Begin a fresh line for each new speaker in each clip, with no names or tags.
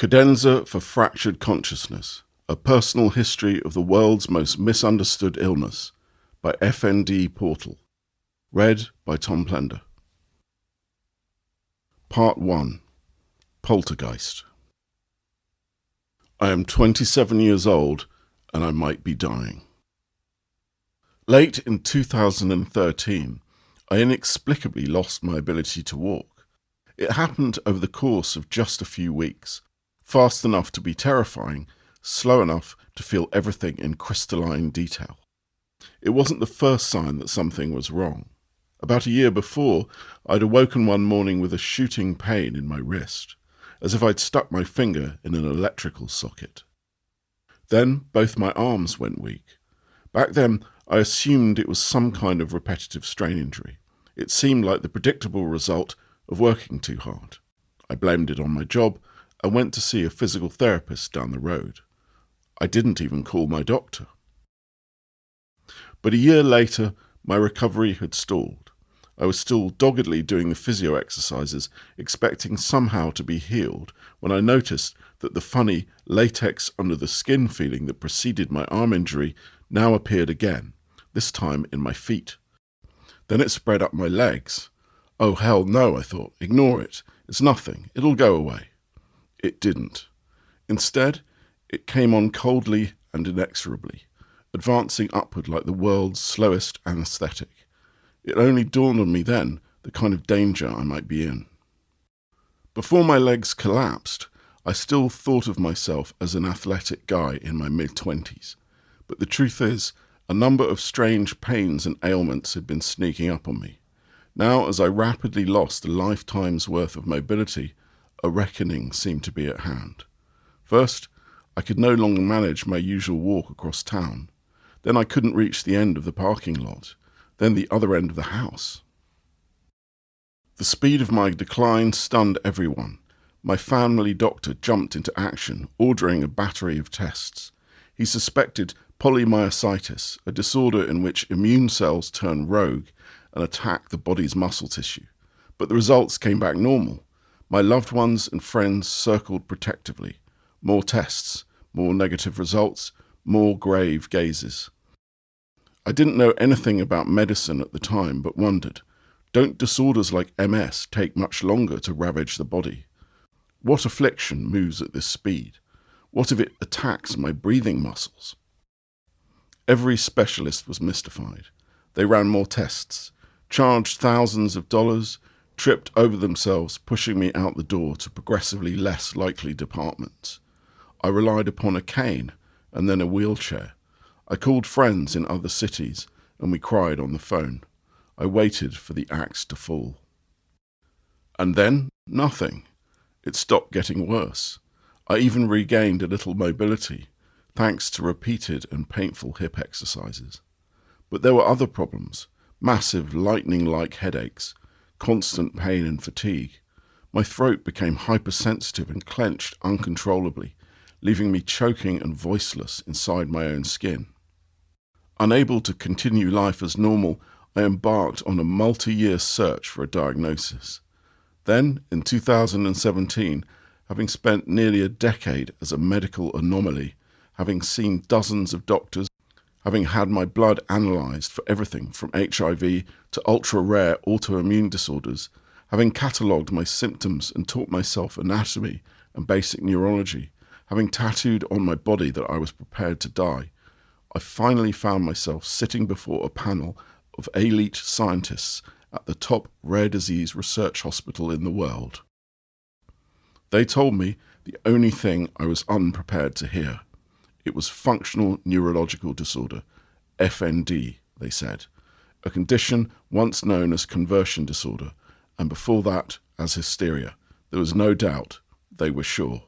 Cadenza for Fractured Consciousness, A Personal History of the World's Most Misunderstood Illness by FND Portal. Read by Tom Plender. Part 1. Poltergeist. I am 27 years old and I might be dying. Late in 2013, I inexplicably lost my ability to walk. It happened over the course of just a few weeks, fast enough to be terrifying, slow enough to feel everything in crystalline detail. It wasn't the first sign that something was wrong. About a year before, I'd awoken one morning with a shooting pain in my wrist, as if I'd stuck my finger in an electrical socket. Then both my arms went weak. Back then, I assumed it was some kind of repetitive strain injury. It seemed like the predictable result of working too hard. I blamed it on my job and went to see a physical therapist down the road. I didn't even call my doctor. But a year later, my recovery had stalled. I was still doggedly doing the physio exercises, expecting somehow to be healed, when I noticed that the funny latex under the skin feeling that preceded my arm injury now appeared again, this time in my feet. Then it spread up my legs. Oh hell no, I thought, ignore it. It's nothing, it'll go away. It didn't. Instead, it came on coldly and inexorably, advancing upward like the world's slowest anaesthetic. It only dawned on me then the kind of danger I might be in. Before my legs collapsed, I still thought of myself as an athletic guy in my mid-20s. But the truth is, a number of strange pains and ailments had been sneaking up on me. Now, as I rapidly lost a lifetime's worth of mobility, a reckoning seemed to be at hand. First, I could no longer manage my usual walk across town. Then I couldn't reach the end of the parking lot. Then the other end of the house. The speed of my decline stunned everyone. My family doctor jumped into action, ordering a battery of tests. He suspected polymyositis, a disorder in which immune cells turn rogue and attack the body's muscle tissue. But the results came back normal. My loved ones and friends circled protectively. More tests, more negative results, more grave gazes. I didn't know anything about medicine at the time, but wondered, don't disorders like MS take much longer to ravage the body? What affliction moves at this speed? What if it attacks my breathing muscles? Every specialist was mystified. They ran more tests, charged thousands of dollars, tripped over themselves, pushing me out the door to progressively less likely departments. I relied upon a cane and then a wheelchair. I called friends in other cities and we cried on the phone. I waited for the axe to fall. And then, nothing. It stopped getting worse. I even regained a little mobility, thanks to repeated and painful hip exercises. But there were other problems, massive lightning-like headaches, constant pain and fatigue. My throat became hypersensitive and clenched uncontrollably, leaving me choking and voiceless inside my own skin. Unable to continue life as normal, I embarked on a multi-year search for a diagnosis. Then, in 2017, having spent nearly a decade as a medical anomaly, having seen dozens of doctors, having had my blood analysed for everything from HIV to ultra-rare autoimmune disorders, having catalogued my symptoms and taught myself anatomy and basic neurology, having tattooed on my body that I was prepared to die, I finally found myself sitting before a panel of elite scientists at the top rare disease research hospital in the world. They told me the only thing I was unprepared to hear. It was functional neurological disorder, FND, they said, a condition once known as conversion disorder, and before that as hysteria. There was no doubt, they were sure.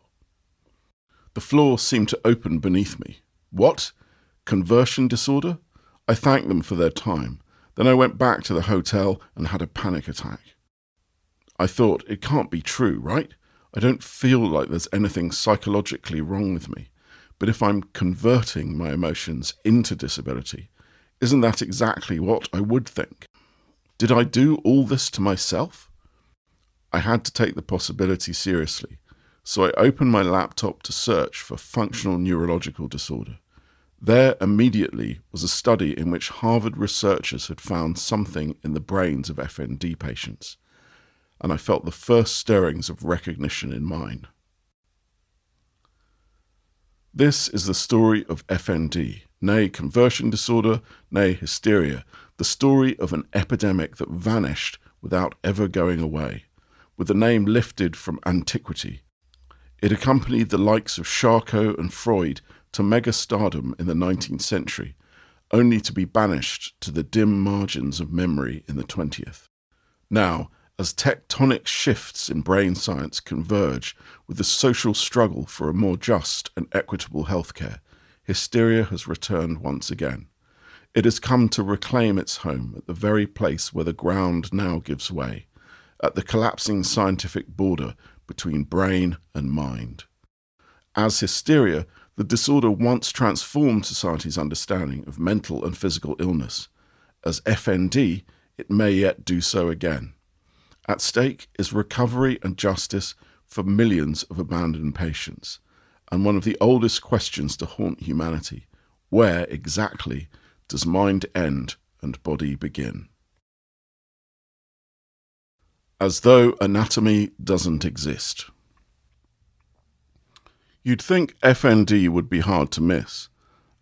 The floor seemed to open beneath me. What? Conversion disorder? I thanked them for their time. Then I went back to the hotel and had a panic attack. I thought, it can't be true, right? I don't feel like there's anything psychologically wrong with me. But if I'm converting my emotions into disability, isn't that exactly what I would think? Did I do all this to myself? I had to take the possibility seriously. so I opened my laptop to search for functional neurological disorder. There immediately was a study in which Harvard researchers had found something in the brains of FND patients, and I felt the first stirrings of recognition in mine. This is the story of FND, nay conversion disorder, nay hysteria, the story of an epidemic that vanished without ever going away, with the name lifted from antiquity. It accompanied the likes of Charcot and Freud to mega-stardom in the 19th century, only to be banished to the dim margins of memory in the 20th. Now, as tectonic shifts in brain science converge with the social struggle for a more just and equitable healthcare, hysteria has returned once again. It has come to reclaim its home at the very place where the ground now gives way, at the collapsing scientific border between brain and mind. As hysteria, the disorder once transformed society's understanding of mental and physical illness. As FND, it may yet do so again. At stake is recovery and justice for millions of abandoned patients, and one of the oldest questions to haunt humanity: where exactly does mind end and body begin? As though anatomy doesn't exist. You'd think FND would be hard to miss.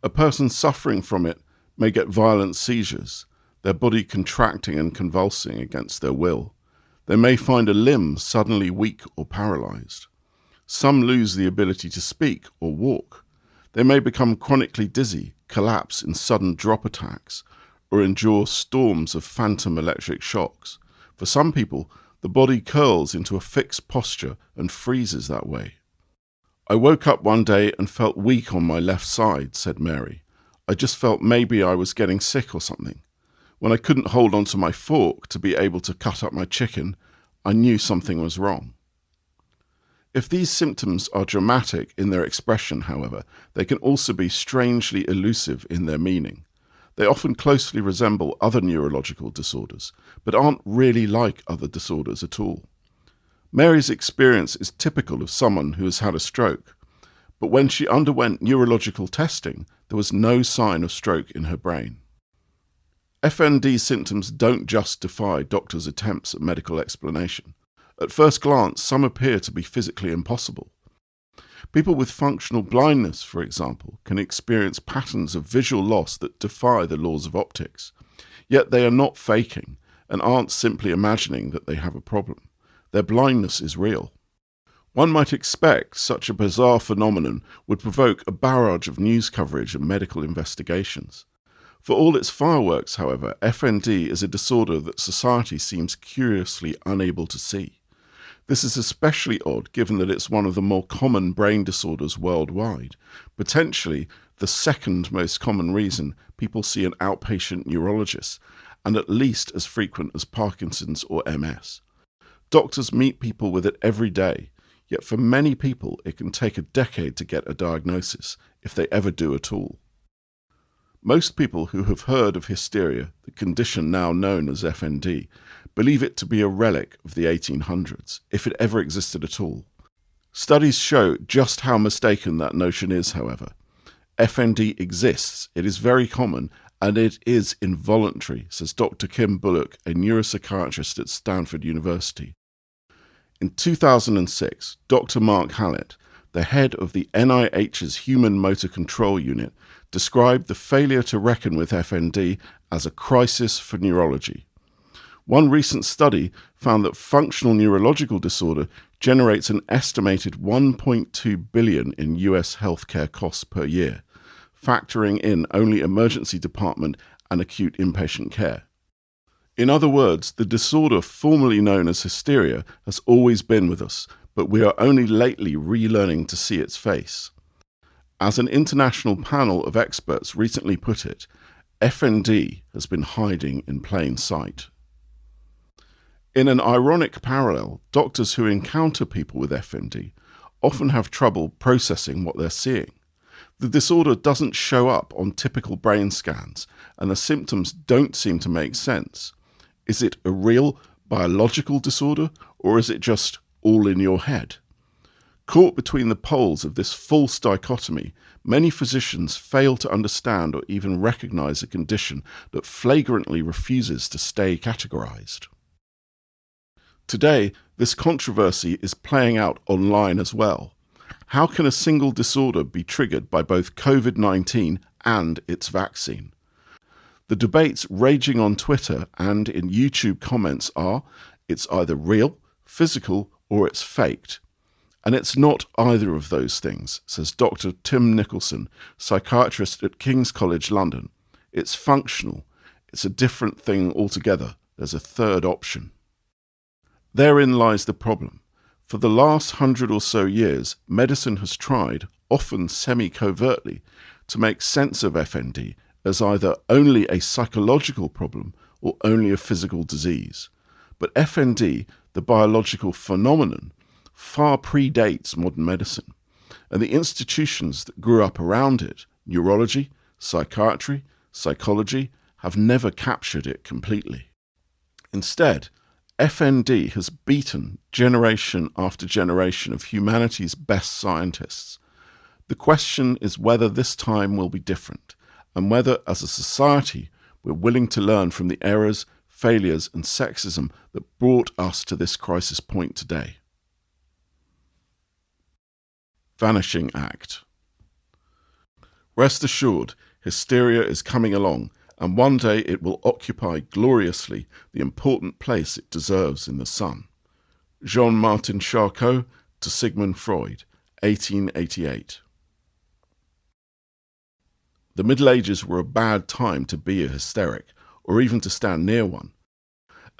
A person suffering from it may get violent seizures, their body contracting and convulsing against their will. They may find a limb suddenly weak or paralyzed. Some lose the ability to speak or walk. They may become chronically dizzy, collapse in sudden drop attacks, or endure storms of phantom electric shocks. For some people, the body curls into a fixed posture and freezes that way. I woke up one day and felt weak on my left side, said Mary. I just felt maybe I was getting sick or something. When I couldn't hold onto my fork to be able to cut up my chicken, I knew something was wrong. If these symptoms are dramatic in their expression, however, they can also be strangely elusive in their meaning. They often closely resemble other neurological disorders, but aren't really like other disorders at all. Mary's experience is typical of someone who has had a stroke, but when she underwent neurological testing, there was no sign of stroke in her brain. FND symptoms don't just defy doctors' attempts at medical explanation. At first glance, some appear to be physically impossible. People with functional blindness, for example, can experience patterns of visual loss that defy the laws of optics. Yet they are not faking and aren't simply imagining that they have a problem. Their blindness is real. One might expect such a bizarre phenomenon would provoke a barrage of news coverage and medical investigations. For all its fireworks, however, FND is a disorder that society seems curiously unable to see. This is especially odd given that it's one of the more common brain disorders worldwide, potentially the second most common reason people see an outpatient neurologist, and at least as frequent as Parkinson's or MS. Doctors meet people with it every day, yet for many people it can take a decade to get a diagnosis, if they ever do at all. Most people who have heard of hysteria, the condition now known as FND, believe it to be a relic of the 1800s, if it ever existed at all. Studies show just how mistaken that notion is, however. FND exists, it is very common, and it is involuntary, says Dr. Kim Bullock, a neuropsychiatrist at Stanford University. In 2006, Dr. Mark Hallett, the head of the NIH's Human Motor Control Unit, described the failure to reckon with FND as a crisis for neurology. One recent study found that functional neurological disorder generates an estimated $1.2 billion in US healthcare costs per year, factoring in only emergency department and acute inpatient care. In other words, the disorder formerly known as hysteria has always been with us, but we are only lately relearning to see its face. As an international panel of experts recently put it, FND has been hiding in plain sight. In an ironic parallel, doctors who encounter people with FND often have trouble processing what they're seeing. The disorder doesn't show up on typical brain scans, and the symptoms don't seem to make sense. Is it a real biological disorder, or is it just all in your head? Caught between the poles of this false dichotomy, many physicians fail to understand or even recognize a condition that flagrantly refuses to stay categorized. Today, this controversy is playing out online as well. How can a single disorder be triggered by both COVID-19 and its vaccine? The debates raging on Twitter and in YouTube comments are, it's either real, physical, or it's faked. And it's not either of those things, says Dr. Tim Nicholson, psychiatrist at King's College London. It's functional. It's a different thing altogether. There's a third option. Therein lies the problem. For the last 100 or so years, medicine has tried, often semi-covertly, to make sense of FND as either only a psychological problem or only a physical disease. But FND, the biological phenomenon, far predates modern medicine, and the institutions that grew up around it, neurology, psychiatry, psychology, have never captured it completely. Instead, FND has beaten generation after generation of humanity's best scientists. The question is whether this time will be different, and whether, as a society, we're willing to learn from the errors, failures, and sexism that brought us to this crisis point today. Vanishing Act. Rest assured, hysteria is coming along, and one day it will occupy gloriously the important place it deserves in the sun. Jean-Martin Charcot to Sigmund Freud, 1888. The Middle Ages were a bad time to be a hysteric, or even to stand near one.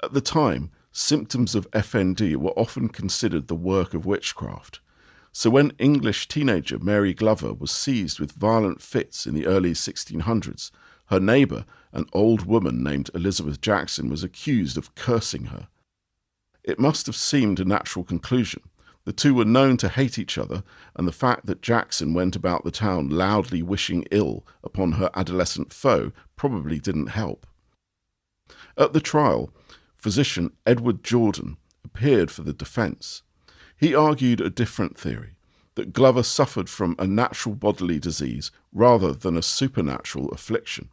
At the time, symptoms of FND were often considered the work of witchcraft. So when English teenager Mary Glover was seized with violent fits in the early 1600s, her neighbour, an old woman named Elizabeth Jackson, was accused of cursing her. It must have seemed a natural conclusion. The two were known to hate each other, and the fact that Jackson went about the town loudly wishing ill upon her adolescent foe probably didn't help. At the trial, physician Edward Jordan appeared for the defence. He argued a different theory, that Glover suffered from a natural bodily disease rather than a supernatural affliction.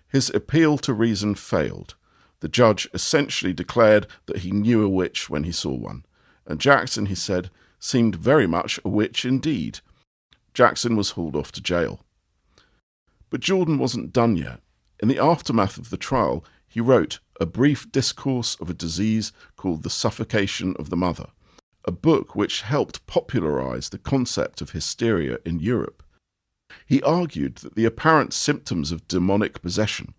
His appeal to reason failed. The judge essentially declared that he knew a witch when he saw one, and Jackson, he said, seemed very much a witch indeed. Jackson was hauled off to jail. But Jordan wasn't done yet. In the aftermath of the trial, he wrote A Brief Discourse of a Disease Called the Suffocation of the Mother, a book which helped popularize the concept of hysteria in Europe. He argued that the apparent symptoms of demonic possession,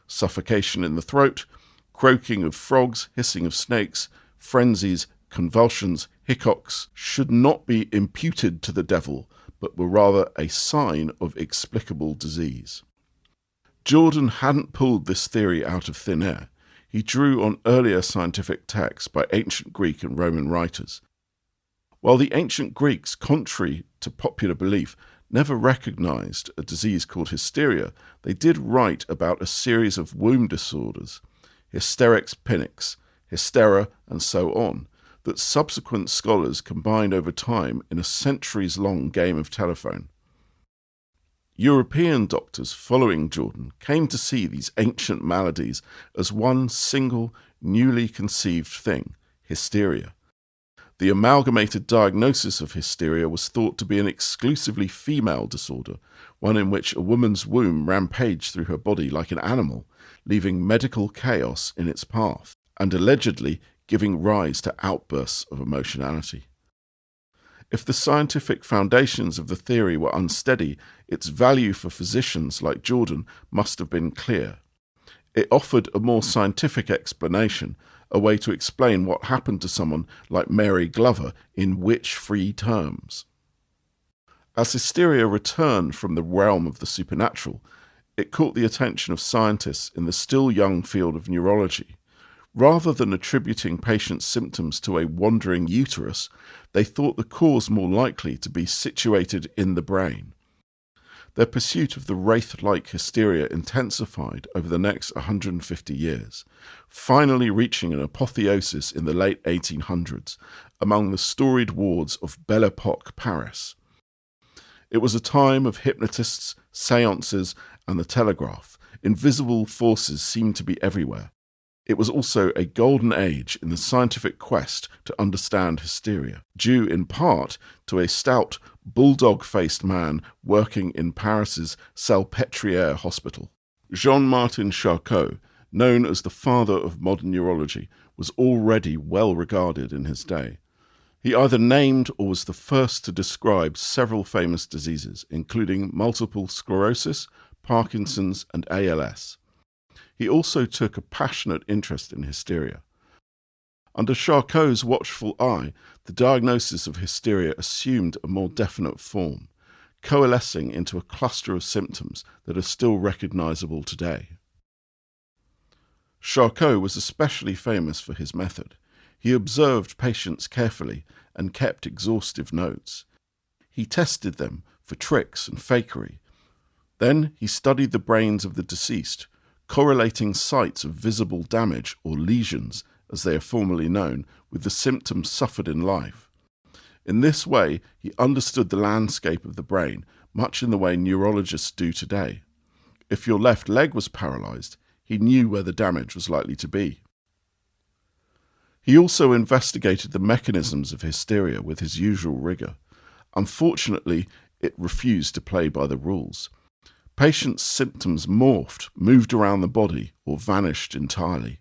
suffocation in the throat, croaking of frogs, hissing of snakes, frenzies, convulsions, hiccoughs, should not be imputed to the devil, but were rather a sign of explicable disease. Jordan hadn't pulled this theory out of thin air. He drew on earlier scientific texts by ancient Greek and Roman writers. While the ancient Greeks, contrary to popular belief, never recognized a disease called hysteria, they did write about a series of womb disorders, hysterics pinics, hystera, and so on, that subsequent scholars combined over time in a centuries-long game of telephone. European doctors following Jordan came to see these ancient maladies as one single, newly conceived thing, hysteria. The amalgamated diagnosis of hysteria was thought to be an exclusively female disorder, one in which a woman's womb rampaged through her body like an animal, leaving medical chaos in its path, and allegedly giving rise to outbursts of emotionality. If the scientific foundations of the theory were unsteady, its value for physicians like Jordan must have been clear. It offered a more scientific explanation, a way to explain what happened to someone like Mary Glover in witch-free terms. As hysteria returned from the realm of the supernatural, it caught the attention of scientists in the still young field of neurology. Rather than attributing patients' symptoms to a wandering uterus, they thought the cause more likely to be situated in the brain. Their pursuit of the wraith-like hysteria intensified over the next 150 years, finally reaching an apotheosis in the late 1800s among the storied wards of Belle Epoque Paris. It was a time of hypnotists, seances, and the telegraph. Invisible forces seemed to be everywhere. It was also a golden age in the scientific quest to understand hysteria, due in part to a stout, bulldog-faced man working in Paris's Salpêtrière Hospital. Jean-Martin Charcot, known as the father of modern neurology, was already well regarded in his day. He either named or was the first to describe several famous diseases, including multiple sclerosis, Parkinson's, and ALS. He also took a passionate interest in hysteria. Under Charcot's watchful eye, the diagnosis of hysteria assumed a more definite form, coalescing into a cluster of symptoms that are still recognizable today. Charcot was especially famous for his method. He observed patients carefully and kept exhaustive notes. He tested them for tricks and fakery. Then he studied the brains of the deceased, correlating sites of visible damage, or lesions, as they are formally known, with the symptoms suffered in life. In this way, he understood the landscape of the brain, much in the way neurologists do today. If your left leg was paralyzed, he knew where the damage was likely to be. He also investigated the mechanisms of hysteria with his usual rigor. Unfortunately, it refused to play by the rules. Patients' symptoms morphed, moved around the body, or vanished entirely.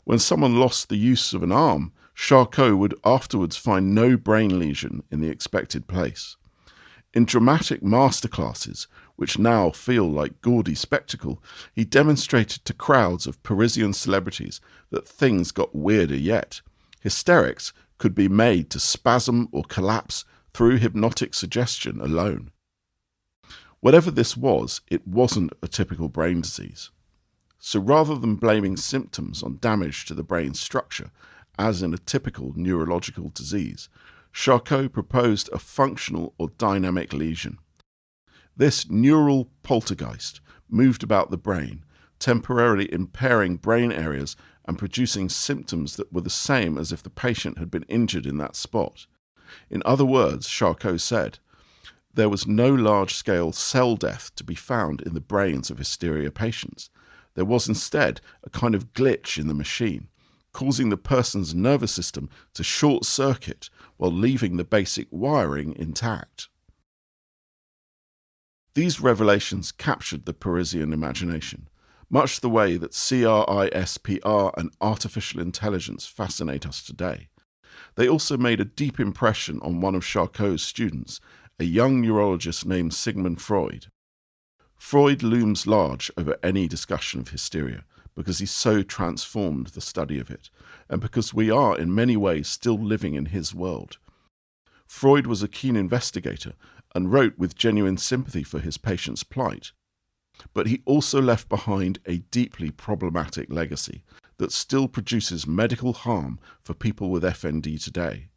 When someone lost the use of an arm, Charcot would afterwards find no brain lesion in the expected place. In dramatic masterclasses, which now feel like gaudy spectacle, he demonstrated to crowds of Parisian celebrities that things got weirder yet. Hysterics could be made to spasm or collapse through hypnotic suggestion alone. Whatever this was, it wasn't a typical brain disease. So rather than blaming symptoms on damage to the brain structure, as in a typical neurological disease, Charcot proposed a functional or dynamic lesion. This neural poltergeist moved about the brain, temporarily impairing brain areas and producing symptoms that were the same as if the patient had been injured in that spot. In other words, Charcot said, there was no large-scale cell death to be found in the brains of hysteria patients. There was instead a kind of glitch in the machine, causing the person's nervous system to short-circuit while leaving the basic wiring intact. These revelations captured the Parisian imagination, much the way that CRISPR and artificial intelligence fascinate us today. They also made a deep impression on one of Charcot's students, a young neurologist named Sigmund Freud. Freud looms large over any discussion of hysteria because he so transformed the study of it, and because we are in many ways still living in his world. Freud was a keen investigator and wrote with genuine sympathy for his patient's plight, but he also left behind a deeply problematic legacy that still produces medical harm for people with FND today.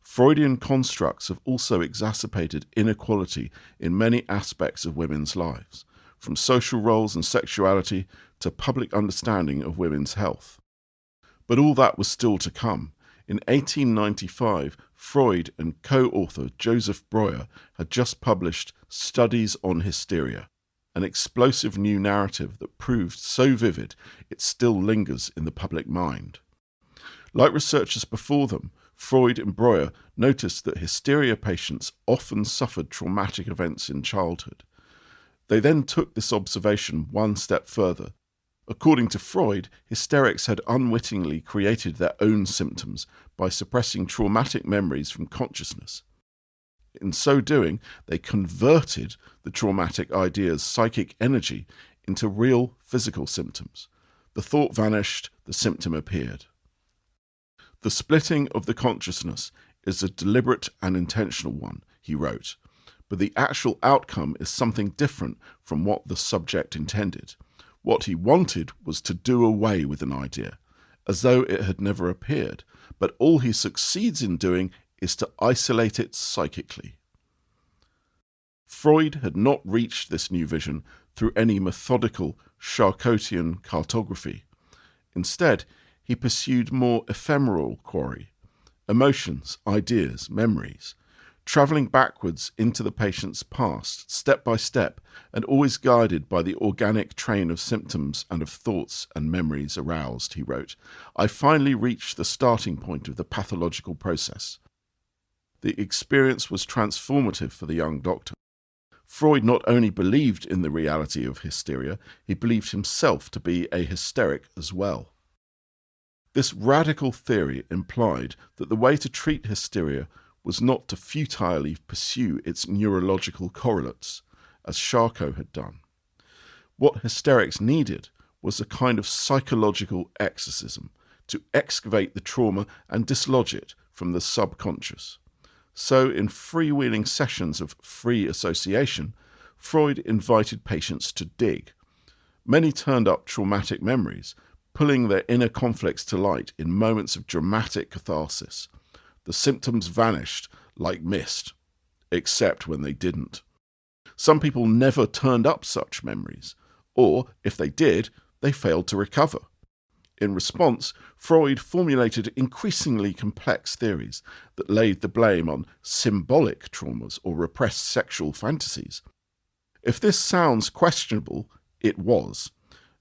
Freudian constructs have also exacerbated inequality in many aspects of women's lives, from social roles and sexuality to public understanding of women's health. But all that was still to come. In 1895, Freud and co-author Joseph Breuer had just published Studies on Hysteria, an explosive new narrative that proved so vivid it still lingers in the public mind. Like researchers before them, Freud and Breuer noticed that hysteria patients often suffered traumatic events in childhood. They then took this observation one step further. According to Freud, hysterics had unwittingly created their own symptoms by suppressing traumatic memories from consciousness. In so doing, they converted the traumatic idea's psychic energy into real physical symptoms. The thought vanished, the symptom appeared. The splitting of the consciousness is a deliberate and intentional one, he wrote, but the actual outcome is something different from what the subject intended. What he wanted was to do away with an idea, as though it had never appeared, but all he succeeds in doing is to isolate it psychically. Freud had not reached this new vision through any methodical Charcotian cartography. Instead, he pursued more ephemeral quarry, emotions, ideas, memories, travelling backwards into the patient's past, step by step, and always guided by the organic train of symptoms and of thoughts and memories aroused, he wrote. I finally reached the starting point of the pathological process. The experience was transformative for the young doctor. Freud not only believed in the reality of hysteria, he believed himself to be a hysteric as well. This radical theory implied that the way to treat hysteria was not to futilely pursue its neurological correlates, as Charcot had done. What hysterics needed was a kind of psychological exorcism to excavate the trauma and dislodge it from the subconscious. So, in freewheeling sessions of free association, Freud invited patients to dig. Many turned up traumatic memories, pulling their inner conflicts to light in moments of dramatic catharsis. The symptoms vanished like mist, except when they didn't. Some people never turned up such memories, or, if they did, they failed to recover. In response, Freud formulated increasingly complex theories that laid the blame on symbolic traumas or repressed sexual fantasies. If this sounds questionable, it was.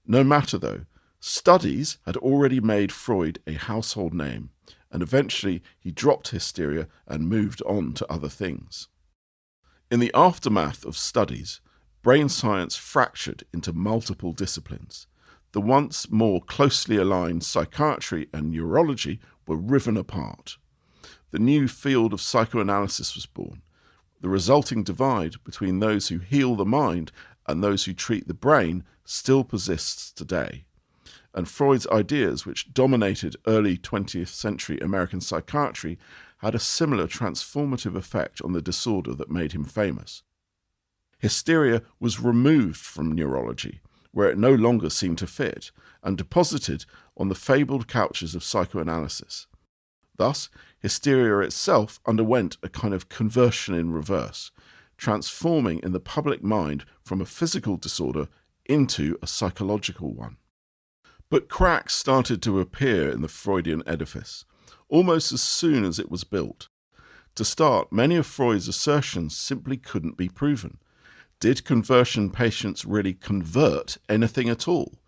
No matter though, studies had already made Freud a household name, and eventually he dropped hysteria and moved on to other things. In the aftermath of studies, brain science fractured into multiple disciplines. The once more closely aligned psychiatry and neurology were riven apart. The new field of psychoanalysis was born. The resulting divide between those who heal the mind and those who treat the brain still persists today. And Freud's ideas, which dominated early 20th century American psychiatry, had a similar transformative effect on the disorder that made him famous. Hysteria was removed from neurology, where it no longer seemed to fit, and deposited on the fabled couches of psychoanalysis. Thus, hysteria itself underwent a kind of conversion in reverse, transforming in the public mind from a physical disorder into a psychological one. But cracks started to appear in the Freudian edifice, almost as soon as it was built. To start, many of Freud's assertions simply couldn't be proven. Did conversion patients really convert anything at all?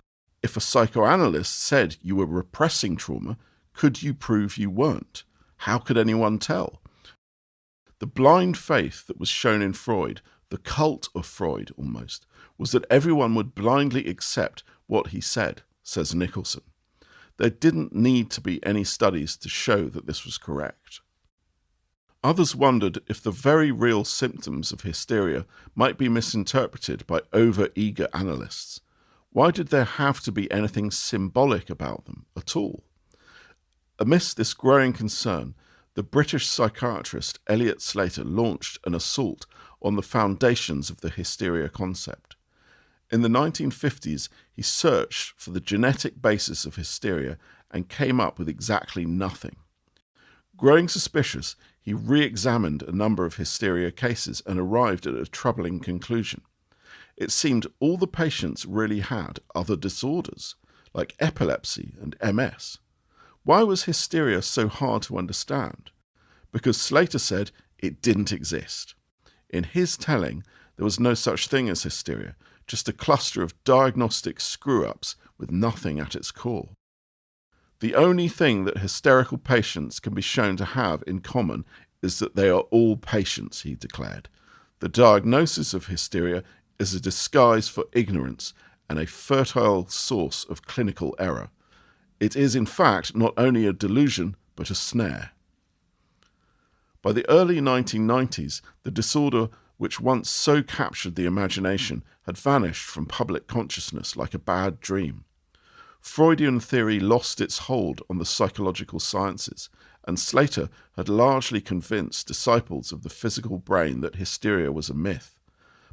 If a psychoanalyst said you were repressing trauma, could you prove you weren't? How could anyone tell? The blind faith that was shown in Freud, the cult of Freud almost, was that everyone would blindly accept what he said, says Nicholson. There didn't need to be any studies to show that this was correct. Others wondered if the very real symptoms of hysteria might be misinterpreted by over-eager analysts. Why did there have to be anything symbolic about them at all? Amidst this growing concern, the British psychiatrist Elliot Slater launched an assault on the foundations of the hysteria concept. In the 1950s, he searched for the genetic basis of hysteria and came up with exactly nothing. Growing suspicious, he re-examined a number of hysteria cases and arrived at a troubling conclusion. It seemed all the patients really had other disorders, like epilepsy and MS. Why was hysteria so hard to understand? Because Slater said it didn't exist. In his telling, there was no such thing as hysteria, just a cluster of diagnostic screw-ups with nothing at its core. The only thing that hysterical patients can be shown to have in common is that they are all patients, he declared. The diagnosis of hysteria is a disguise for ignorance and a fertile source of clinical error. It is, in fact, not only a delusion, but a snare. By the early 1990s, the disorder which once so captured the imagination had vanished from public consciousness like a bad dream. Freudian theory lost its hold on the psychological sciences, and Slater had largely convinced disciples of the physical brain that hysteria was a myth.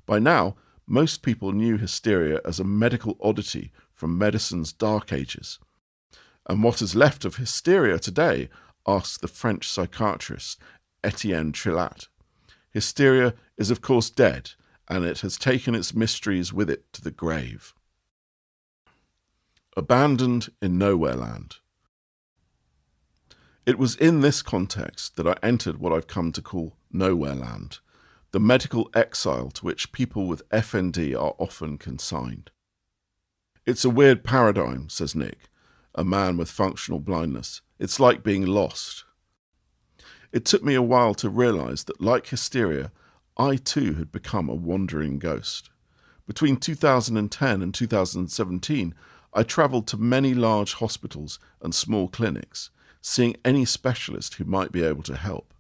By now, most people knew hysteria as a medical oddity from medicine's dark ages. And what is left of hysteria today, asked the French psychiatrist Etienne Trillat. Hysteria is of course dead, and it has taken its mysteries with it to the grave. Abandoned in Nowhere Land. It was in this context that I entered what I've come to call Nowhere Land, the medical exile to which people with FND are often consigned. It's a weird paradigm, says Nick, a man with functional blindness. It's like being lost. It took me a while to realise that, like Hysteria, I too had become a wandering ghost. Between 2010 and 2017, I travelled to many large hospitals and small clinics, seeing any specialist who might be able to help.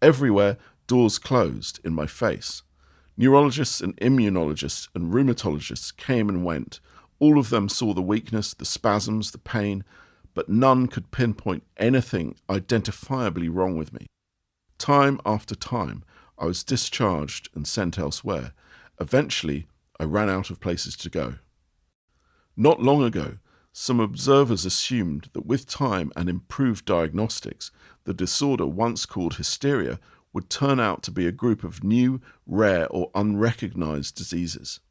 Everywhere, doors closed in my face. Neurologists and immunologists and rheumatologists came and went. All of them saw the weakness, the spasms, the pain, but none could pinpoint anything identifiably wrong with me. Time after time, I was discharged and sent elsewhere. Eventually, I ran out of places to go. Not long ago, some observers assumed that with time and improved diagnostics, the disorder once called hysteria would turn out to be a group of new, rare or unrecognized diseases.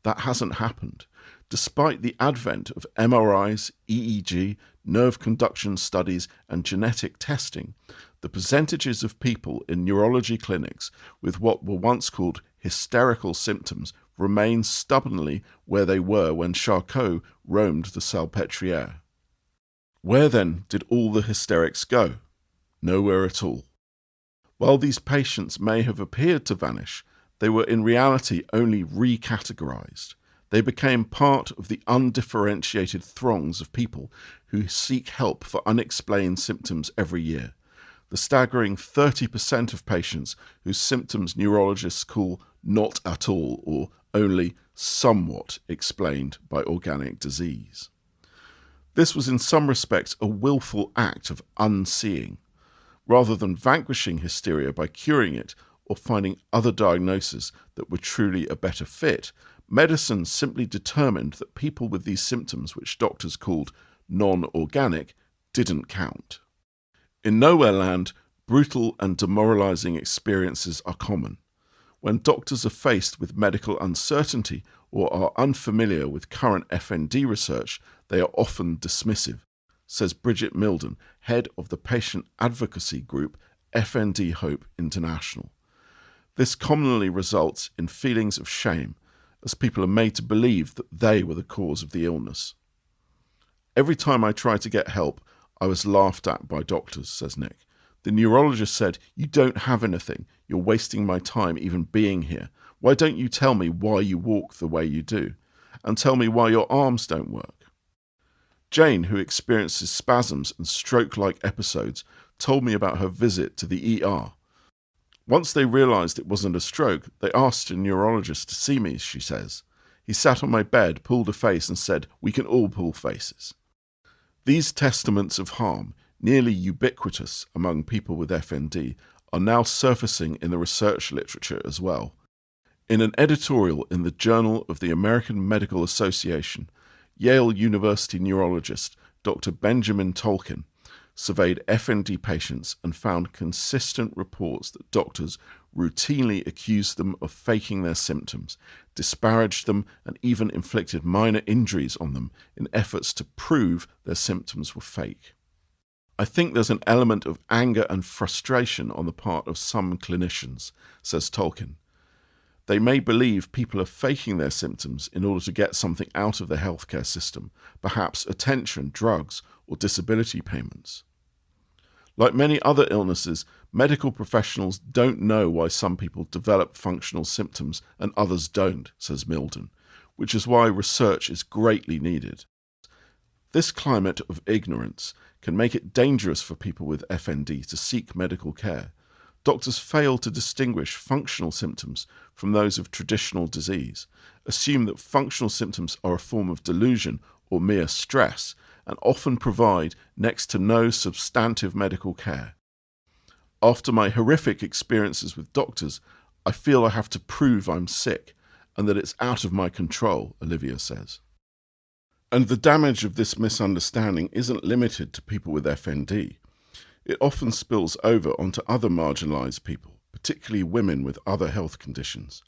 That hasn't happened. Despite the advent of MRIs, EEG, nerve conduction studies and genetic testing, the percentages of people in neurology clinics with what were once called hysterical symptoms remain stubbornly where they were when Charcot roamed the Salpêtrière. Where then did all the hysterics go? Nowhere at all. While these patients may have appeared to vanish, they were in reality only recategorized. They became part of the undifferentiated throngs of people who seek help for unexplained symptoms every year. The staggering 30% of patients whose symptoms neurologists call not at all or only somewhat explained by organic disease. This was in some respects a willful act of unseeing. Rather than vanquishing hysteria by curing it or finding other diagnoses that were truly a better fit, medicine simply determined that people with these symptoms, which doctors called non-organic, didn't count. In Nowhere Land, brutal and demoralizing experiences are common. When doctors are faced with medical uncertainty or are unfamiliar with current FND research, they are often dismissive, says Bridget Milden, head of the patient advocacy group FND Hope International. This commonly results in feelings of shame, as people are made to believe that they were the cause of the illness. Every time I tried to get help, I was laughed at by doctors, says Nick. The neurologist said, "You don't have anything. You're wasting my time even being here. Why don't you tell me why you walk the way you do? And tell me why your arms don't work?" Jane, who experiences spasms and stroke-like episodes, told me about her visit to the ER. Once they realized it wasn't a stroke, they asked a neurologist to see me, she says. He sat on my bed, pulled a face and said, "We can all pull faces." These testaments of harm, nearly ubiquitous among people with FND, are now surfacing in the research literature as well. In an editorial in the Journal of the American Medical Association, Yale University neurologist Dr. Benjamin Tolkin surveyed FND patients and found consistent reports that doctors routinely accused them of faking their symptoms, disparaged them, and even inflicted minor injuries on them in efforts to prove their symptoms were fake. I think there's an element of anger and frustration on the part of some clinicians, says Tolkien. They may believe people are faking their symptoms in order to get something out of the healthcare system, perhaps attention, drugs, or disability payments. Like many other illnesses, medical professionals don't know why some people develop functional symptoms and others don't, says Milden, which is why research is greatly needed. This climate of ignorance can make it dangerous for people with FND to seek medical care. Doctors fail to distinguish functional symptoms from those of traditional disease, assume that functional symptoms are a form of delusion or mere stress, and often provide next to no substantive medical care. After my horrific experiences with doctors, I feel I have to prove I'm sick and that it's out of my control, Olivia says. And the damage of this misunderstanding isn't limited to people with FND. It often spills over onto other marginalised people, particularly women with other health conditions.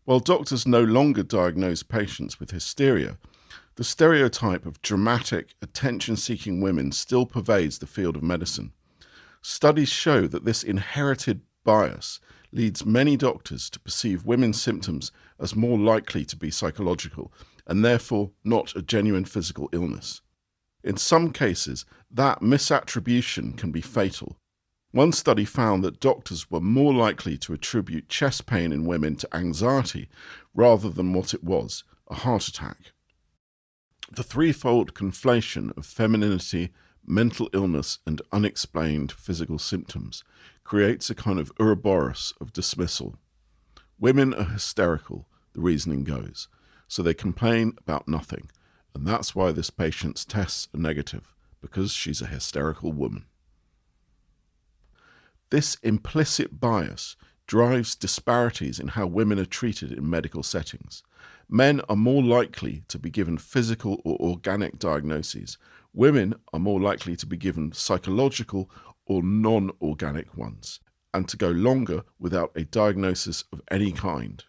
While doctors no longer diagnose patients with hysteria, the stereotype of dramatic, attention-seeking women still pervades the field of medicine. Studies show that this inherited bias leads many doctors to perceive women's symptoms as more likely to be psychological and therefore not a genuine physical illness. In some cases, that misattribution can be fatal. One study found that doctors were more likely to attribute chest pain in women to anxiety rather than what it was, a heart attack. The threefold conflation of femininity, mental illness, and unexplained physical symptoms creates a kind of Ouroboros of dismissal. Women are hysterical, the reasoning goes, so they complain about nothing, and that's why this patient's tests are negative, because she's a hysterical woman. This implicit bias drives disparities in how women are treated in medical settings. Men are more likely to be given physical or organic diagnoses. Women are more likely to be given psychological or non-organic ones, and to go longer without a diagnosis of any kind.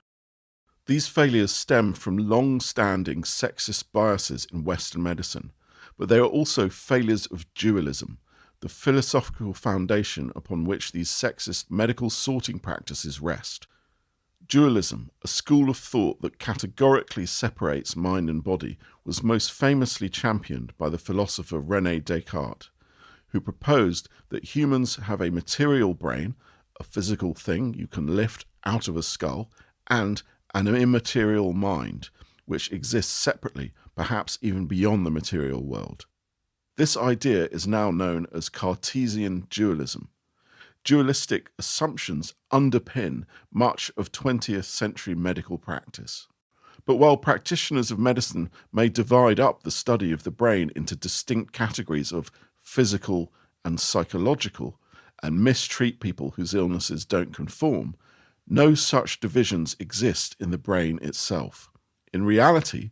These failures stem from long-standing sexist biases in Western medicine, but they are also failures of dualism, the philosophical foundation upon which these sexist medical sorting practices rest. Dualism, a school of thought that categorically separates mind and body, was most famously championed by the philosopher René Descartes, who proposed that humans have a material brain, a physical thing you can lift out of a skull, and an immaterial mind, which exists separately, perhaps even beyond the material world. This idea is now known as Cartesian dualism. Dualistic assumptions underpin much of 20th century medical practice. But while practitioners of medicine may divide up the study of the brain into distinct categories of physical and psychological, and mistreat people whose illnesses don't conform, no such divisions exist in the brain itself. In reality,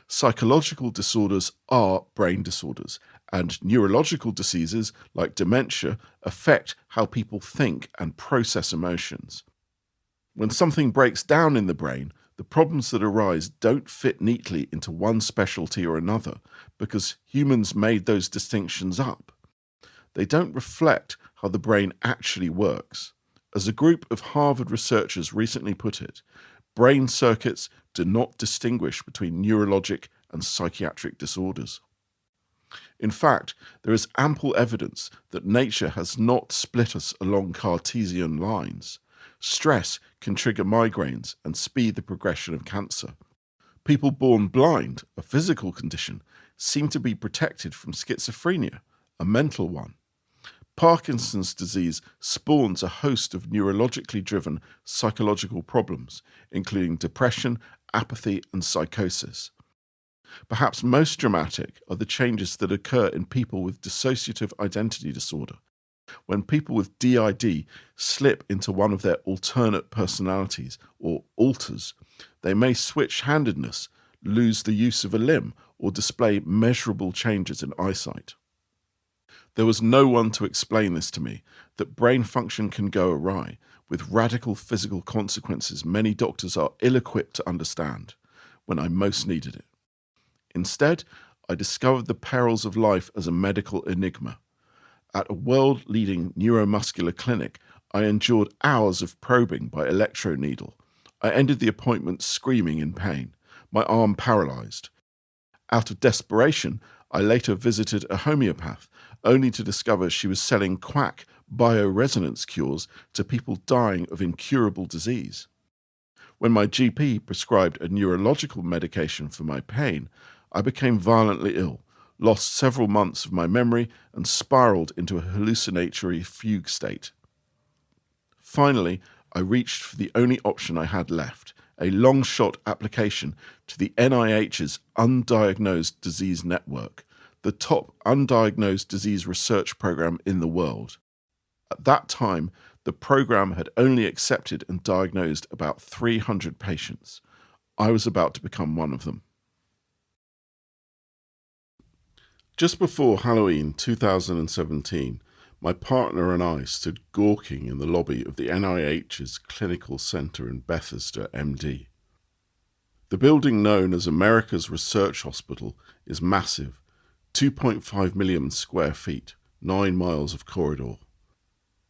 psychological disorders are brain disorders, and neurological diseases like dementia affect how people think and process emotions. When something breaks down in the brain, the problems that arise don't fit neatly into one specialty or another because humans made those distinctions up. They don't reflect how the brain actually works. As a group of Harvard researchers recently put it, brain circuits do not distinguish between neurologic and psychiatric disorders. In fact, there is ample evidence that nature has not split us along Cartesian lines. Stress can trigger migraines and speed the progression of cancer. People born blind, a physical condition, seem to be protected from schizophrenia, a mental one. Parkinson's disease spawns a host of neurologically driven psychological problems, including depression, apathy, and psychosis. Perhaps most dramatic are the changes that occur in people with dissociative identity disorder. When people with DID slip into one of their alternate personalities, or alters, they may switch handedness, lose the use of a limb, or display measurable changes in eyesight. There was no one to explain this to me, that brain function can go awry, with radical physical consequences many doctors are ill-equipped to understand, when I most needed it. Instead, I discovered the perils of life as a medical enigma. At a world-leading neuromuscular clinic, I endured hours of probing by electroneedle. I ended the appointment screaming in pain, my arm paralyzed. Out of desperation, I later visited a homeopath, only to discover she was selling quack bioresonance cures to people dying of incurable disease. When my GP prescribed a neurological medication for my pain, I became violently ill, lost several months of my memory, and spiraled into a hallucinatory fugue state. Finally, I reached for the only option I had left, a long-shot application to the NIH's Undiagnosed Disease Network, the top undiagnosed disease research program in the world. At that time, the program had only accepted and diagnosed about 300 patients. I was about to become one of them. Just before Halloween 2017, my partner and I stood gawking in the lobby of the NIH's Clinical Centre in Bethesda, MD. The building known as America's Research Hospital is massive, 2.5 million square feet, 9 miles of corridor.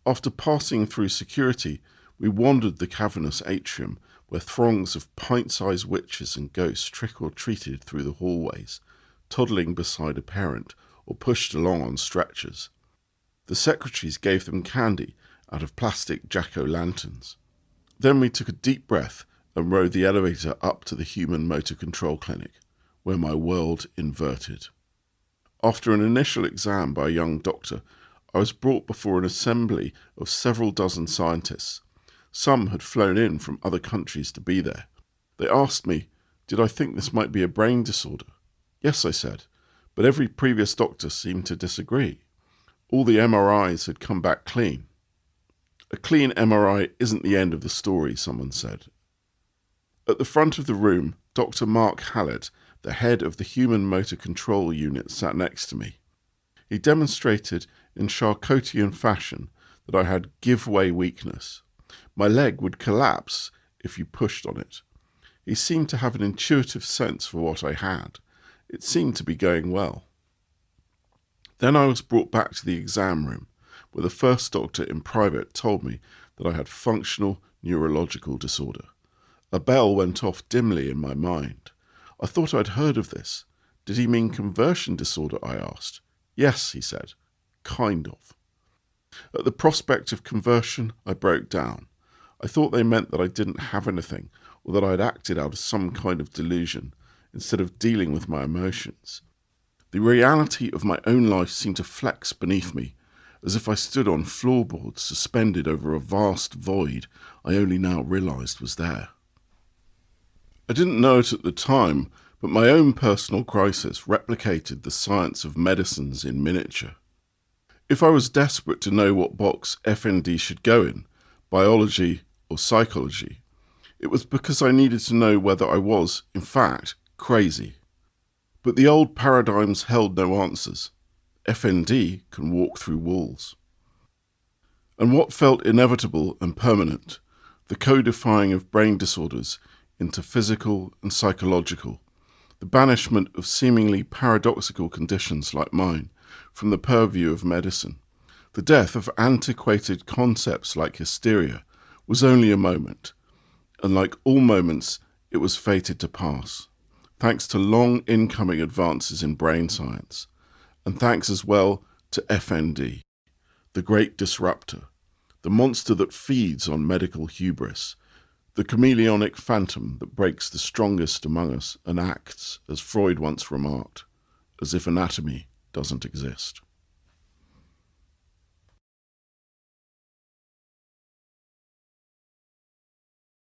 After passing through security, we wandered the cavernous atrium where throngs of pint-sized witches and ghosts trick-or-treated through the hallways, toddling beside a parent or pushed along on stretchers. The secretaries gave them candy out of plastic jack-o'-lanterns. Then we took a deep breath and rode the elevator up to the human motor control clinic, where my world inverted. After an initial exam by a young doctor, I was brought before an assembly of several dozen scientists. Some had flown in from other countries to be there. They asked me, did I think this might be a brain disorder? Yes, I said, but every previous doctor seemed to disagree. All the MRIs had come back clean. A clean MRI isn't the end of the story, someone said. At the front of the room, Dr. Mark Hallett, the head of the Human Motor Control Unit, sat next to me. He demonstrated in Charcotian fashion that I had give-way weakness. My leg would collapse if you pushed on it. He seemed to have an intuitive sense for what I had. It seemed to be going well. Then I was brought back to the exam room, where the first doctor in private told me that I had functional neurological disorder. A bell went off dimly in my mind. I thought I'd heard of this. Did he mean conversion disorder, I asked. Yes, he said. Kind of. At the prospect of conversion, I broke down. I thought they meant that I didn't have anything, or that I'd acted out of some kind of delusion, instead of dealing with my emotions. The reality of my own life seemed to flex beneath me, as if I stood on floorboards suspended over a vast void I only now realised was there. I didn't know it at the time, but my own personal crisis replicated the science of medicines in miniature. If I was desperate to know what box FND should go in, biology or psychology, it was because I needed to know whether I was, in fact, crazy. But the old paradigms held no answers. FND can walk through walls. And what felt inevitable and permanent, the codifying of brain disorders into physical and psychological, the banishment of seemingly paradoxical conditions like mine from the purview of medicine, the death of antiquated concepts like hysteria was only a moment, and like all moments, it was fated to pass, thanks to long incoming advances in brain science, and thanks as well to FND, the great disruptor, the monster that feeds on medical hubris, the chameleonic phantom that breaks the strongest among us and acts, as Freud once remarked, as if anatomy doesn't exist.